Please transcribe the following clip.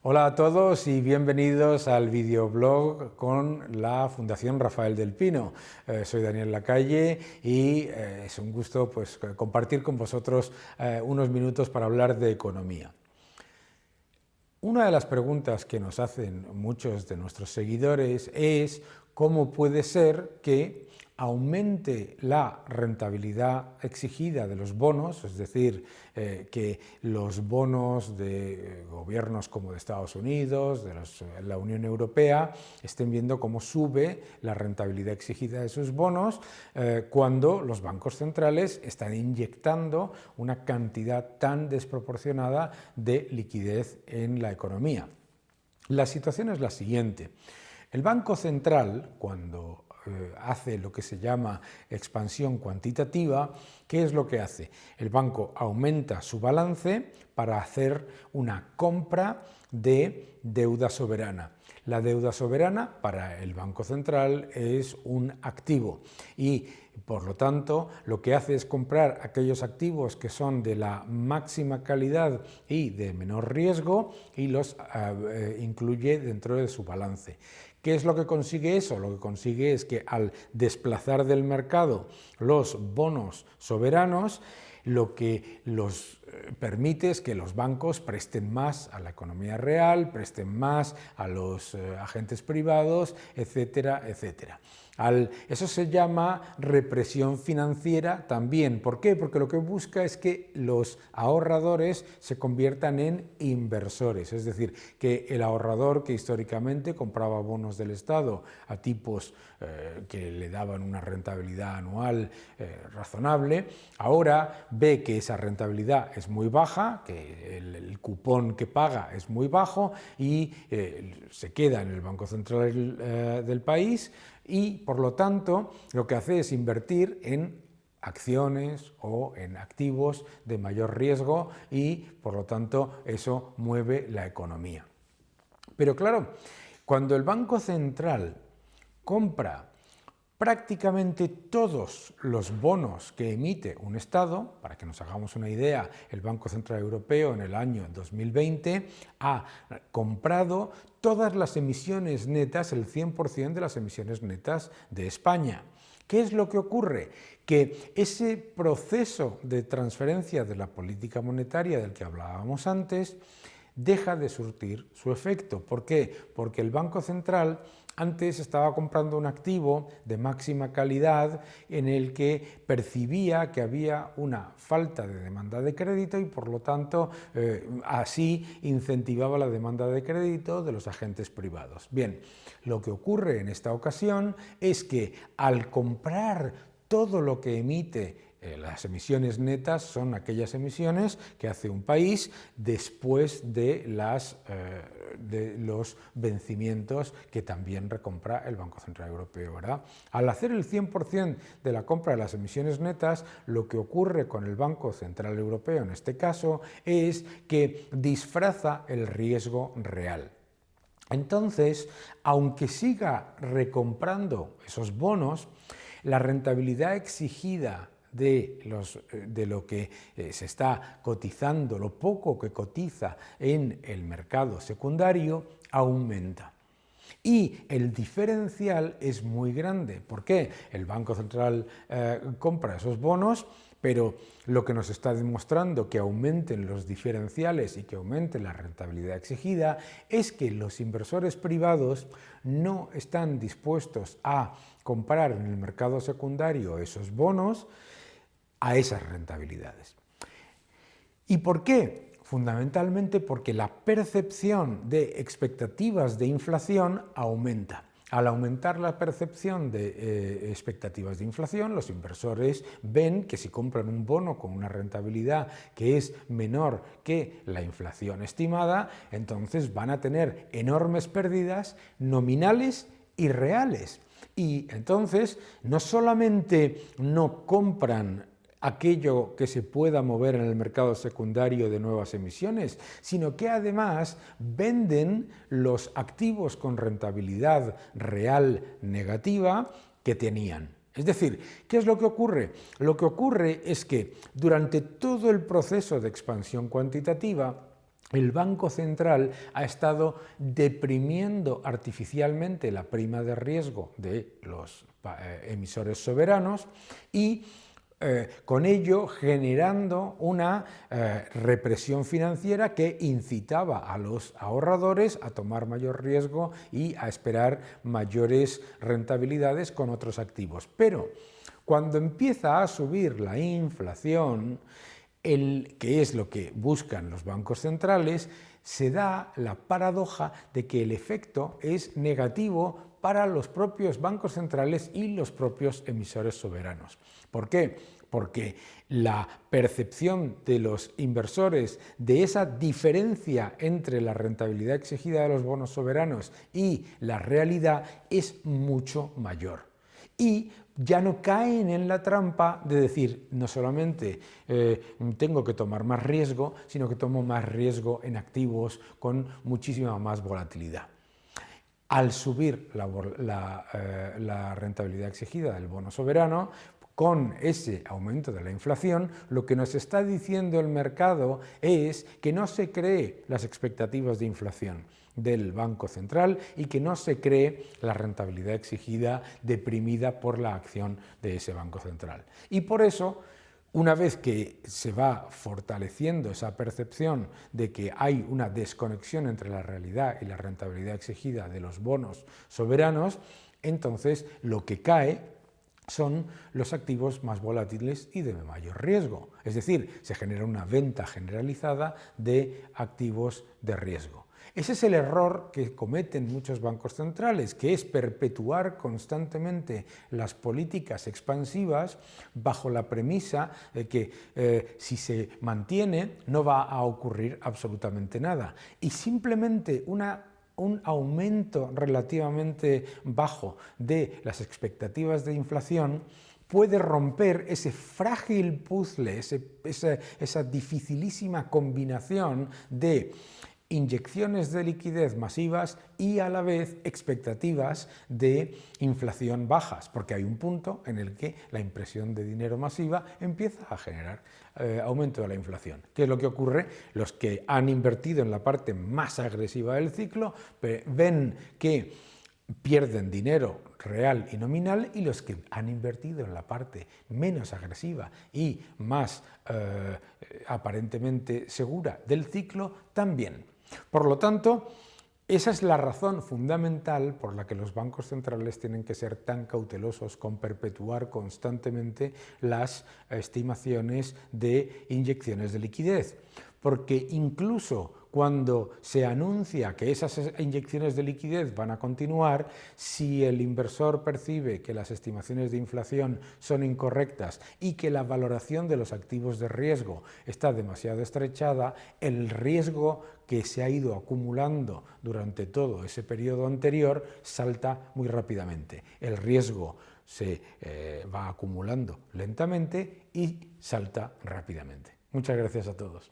Hola a todos y bienvenidos al videoblog con la Fundación Rafael del Pino. Soy Daniel Lacalle y es un gusto compartir con vosotros unos minutos para hablar de economía. Una de las preguntas que nos hacen muchos de nuestros seguidores es cómo puede ser que aumente la rentabilidad exigida de los bonos, es decir, que los bonos de gobiernos como de Estados Unidos, de la Unión Europea, estén viendo cómo sube la rentabilidad exigida de sus bonos cuando los bancos centrales están inyectando una cantidad tan desproporcionada de liquidez en la economía. La situación es la siguiente. El Banco Central, cuando hace lo que se llama expansión cuantitativa, ¿qué es lo que hace? El banco aumenta su balance para hacer una compra de deuda soberana. La deuda soberana para el Banco Central es un activo y, por lo tanto, lo que hace es comprar aquellos activos que son de la máxima calidad y de menor riesgo y los incluye dentro de su balance. ¿Qué es lo que consigue eso? Lo que consigue es que al desplazar del mercado los bonos soberanos, lo que los permite es que los bancos presten más a la economía real, presten más a los agentes privados, etcétera, etcétera. Eso se llama represión financiera también. ¿Por qué? Porque lo que busca es que los ahorradores se conviertan en inversores, es decir, que el ahorrador que históricamente compraba bonos del Estado a tipos que le daban una rentabilidad anual razonable, ahora ve que esa rentabilidad es muy baja, que el cupón que paga es muy bajo y se queda en el Banco Central del país y, por lo tanto, lo que hace es invertir en acciones o en activos de mayor riesgo y, por lo tanto, eso mueve la economía. Pero claro, cuando el Banco Central compra prácticamente todos los bonos que emite un Estado, para que nos hagamos una idea, el Banco Central Europeo en el año 2020 ha comprado todas las emisiones netas, el 100% de las emisiones netas de España. ¿Qué es lo que ocurre? Que ese proceso de transferencia de la política monetaria del que hablábamos antes deja de surtir su efecto. ¿Por qué? Porque el Banco Central antes estaba comprando un activo de máxima calidad en el que percibía que había una falta de demanda de crédito y, por lo tanto, así incentivaba la demanda de crédito de los agentes privados. Bien, lo que ocurre en esta ocasión es que al comprar todo lo que emite las emisiones netas son aquellas emisiones que hace un país después de los vencimientos que también recompra el Banco Central Europeo, ¿verdad? Al hacer el 100% de la compra de las emisiones netas, lo que ocurre con el Banco Central Europeo en este caso es que disfraza el riesgo real. Entonces, aunque siga recomprando esos bonos, la rentabilidad exigida de lo que se está cotizando, lo poco que cotiza en el mercado secundario, aumenta. Y el diferencial es muy grande. ¿Por qué? El Banco Central compra esos bonos, pero lo que nos está demostrando que aumenten los diferenciales y que aumente la rentabilidad exigida es que los inversores privados no están dispuestos a comprar en el mercado secundario esos bonos a esas rentabilidades. ¿Y por qué? Fundamentalmente porque la percepción de expectativas de inflación aumenta. Al aumentar la percepción de expectativas de inflación, los inversores ven que si compran un bono con una rentabilidad que es menor que la inflación estimada, entonces van a tener enormes pérdidas nominales y reales. Y entonces no solamente no compran aquello que se pueda mover en el mercado secundario de nuevas emisiones, sino que además venden los activos con rentabilidad real negativa que tenían. Es decir, ¿qué es lo que ocurre? Lo que ocurre es que durante todo el proceso de expansión cuantitativa, el Banco Central ha estado deprimiendo artificialmente la prima de riesgo de los emisores soberanos y con ello generando una represión financiera que incitaba a los ahorradores a tomar mayor riesgo y a esperar mayores rentabilidades con otros activos. Pero cuando empieza a subir la inflación, que es lo que buscan los bancos centrales, se da la paradoja de que el efecto es negativo para los propios bancos centrales y los propios emisores soberanos. ¿Por qué? Porque la percepción de los inversores de esa diferencia entre la rentabilidad exigida de los bonos soberanos y la realidad es mucho mayor. Y ya no caen en la trampa de decir, no solamente tengo que tomar más riesgo, sino que tomo más riesgo en activos con muchísima más volatilidad. Al subir la rentabilidad exigida del bono soberano, con ese aumento de la inflación, lo que nos está diciendo el mercado es que no se cree las expectativas de inflación del Banco Central y que no se cree la rentabilidad exigida deprimida por la acción de ese Banco Central. Y por eso, una vez que se va fortaleciendo esa percepción de que hay una desconexión entre la realidad y la rentabilidad exigida de los bonos soberanos, entonces lo que cae son los activos más volátiles y de mayor riesgo. Es decir, se genera una venta generalizada de activos de riesgo. Ese es el error que cometen muchos bancos centrales, que es perpetuar constantemente las políticas expansivas bajo la premisa de que si se mantiene no va a ocurrir absolutamente nada. Y simplemente un aumento relativamente bajo de las expectativas de inflación puede romper ese frágil puzzle, esa dificilísima combinación de inyecciones de liquidez masivas y a la vez expectativas de inflación bajas, porque hay un punto en el que la impresión de dinero masiva empieza a generar aumento de la inflación. ¿Qué es lo que ocurre? Los que han invertido en la parte más agresiva del ciclo ven que pierden dinero real y nominal, y los que han invertido en la parte menos agresiva y más aparentemente segura del ciclo también. Por lo tanto, esa es la razón fundamental por la que los bancos centrales tienen que ser tan cautelosos con perpetuar constantemente las estimaciones de inyecciones de liquidez. Porque incluso cuando se anuncia que esas inyecciones de liquidez van a continuar, si el inversor percibe que las estimaciones de inflación son incorrectas y que la valoración de los activos de riesgo está demasiado estrechada, el riesgo que se ha ido acumulando durante todo ese periodo anterior salta muy rápidamente. El riesgo se va acumulando lentamente y salta rápidamente. Muchas gracias a todos.